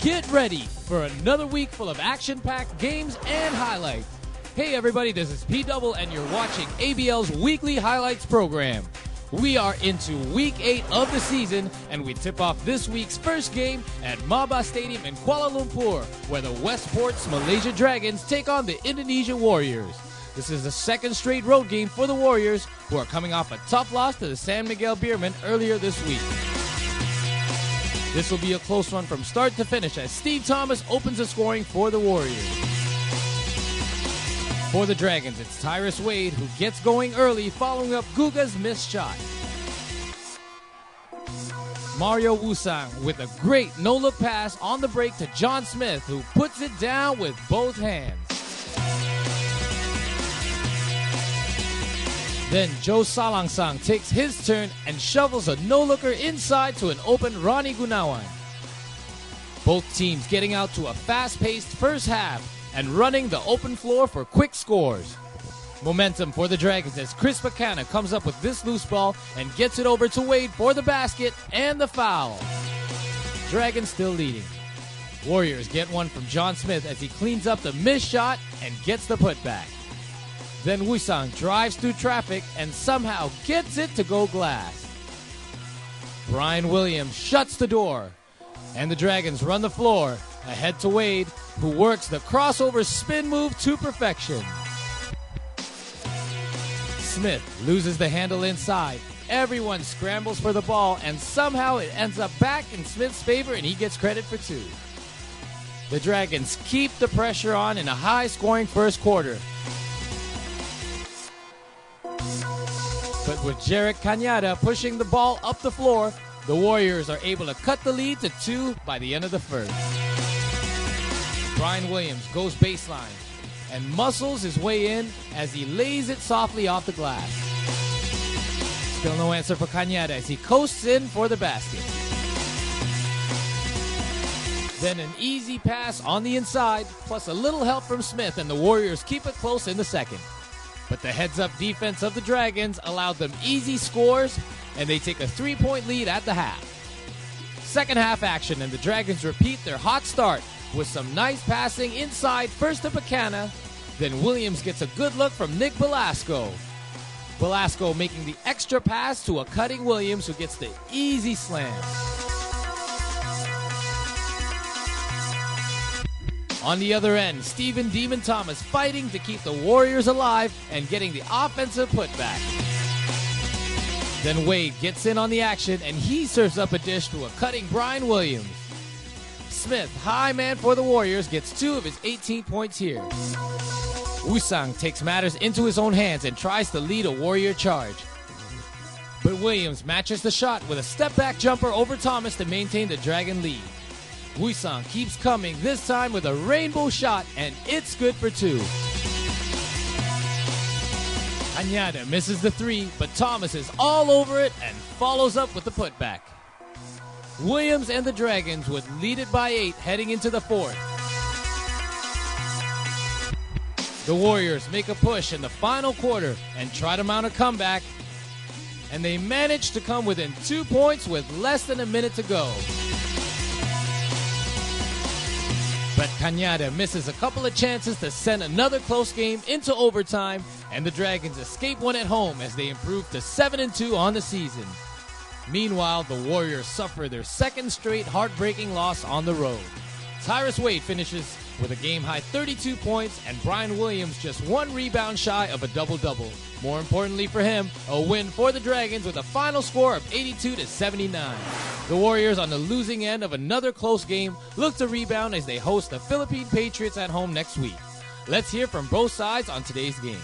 Get ready for another week full of action-packed games and highlights. Hey everybody, this is P-Double and you're watching ABL's weekly highlights program. We are into week 8 of the season and we tip off this week's first game at Maba Stadium in Kuala Lumpur, where the Westports Malaysia Dragons take on the Indonesia Warriors. This is the second straight road game for the Warriors, who are coming off a tough loss to the San Miguel Beermen earlier this week. This will be a close one from start to finish as Steve Thomas opens the scoring for the Warriors. For the Dragons, it's Tyrus Wade who gets going early following up Guga's missed shot. Mario Wusang with a great no-look pass on the break to John Smith, who puts it down with both hands. Then Joe Salangsang takes his turn and shovels a no-looker inside to an open Ronnie Gunawan. Both teams getting out to a fast-paced first half and running the open floor for quick scores. Momentum for the Dragons as Chris Bacana comes up with this loose ball and gets it over to Wade for the basket and the foul. Dragons still leading. Warriors get one from John Smith as he cleans up the missed shot and gets the putback. Then Wusang drives through traffic and somehow gets it to go glass. Brian Williams shuts the door, and the Dragons run the floor ahead to Wade, who works the crossover spin move to perfection. Smith loses the handle inside. Everyone scrambles for the ball, and somehow it ends up back in Smith's favor, and he gets credit for 2. The Dragons keep the pressure on in a high-scoring first quarter. But with Jarek Cañada pushing the ball up the floor, the Warriors are able to cut the lead to 2 by the end of the first. Brian Williams goes baseline and muscles his way in as he lays it softly off the glass. Still no answer for Cañada as he coasts in for the basket. Then an easy pass on the inside, plus a little help from Smith, and the Warriors keep it close in the second. But the heads-up defense of the Dragons allowed them easy scores, and they take a 3-point lead at the half. Second half action, and the Dragons repeat their hot start with some nice passing inside, first to Bacana, then Williams gets a good look from Nick Velasco. Velasco making the extra pass to a cutting Williams, who gets the easy slam. On the other end, Stephen Demon Thomas fighting to keep the Warriors alive and getting the offensive putback. Then Wade gets in on the action and he serves up a dish to a cutting Brian Williams. Smith, high man for the Warriors, gets 2 of his 18 points here. Wusang takes matters into his own hands and tries to lead a Warrior charge. But Williams matches the shot with a step-back jumper over Thomas to maintain the Dragon lead. Wusang keeps coming, this time with a rainbow shot, and it's good for 2. Cañada misses the 3, but Thomas is all over it and follows up with the putback. Williams and the Dragons would lead it by 8 heading into the fourth. The Warriors make a push in the final quarter and try to mount a comeback, and they manage to come within 2 points with less than a minute to go. But Cañada misses a couple of chances to send another close game into overtime, and the Dragons escape one at home as they improve to 7-2 on the season. Meanwhile, the Warriors suffer their second straight heartbreaking loss on the road. Tyrus Wade finishes with a game-high 32 points, and Brian Williams just 1 rebound shy of a double-double. More importantly for him, a win for the Dragons with a final score of 82-79. The Warriors, on the losing end of another close game, look to rebound as they host the Philippine Patriots at home next week. Let's hear from both sides on today's game.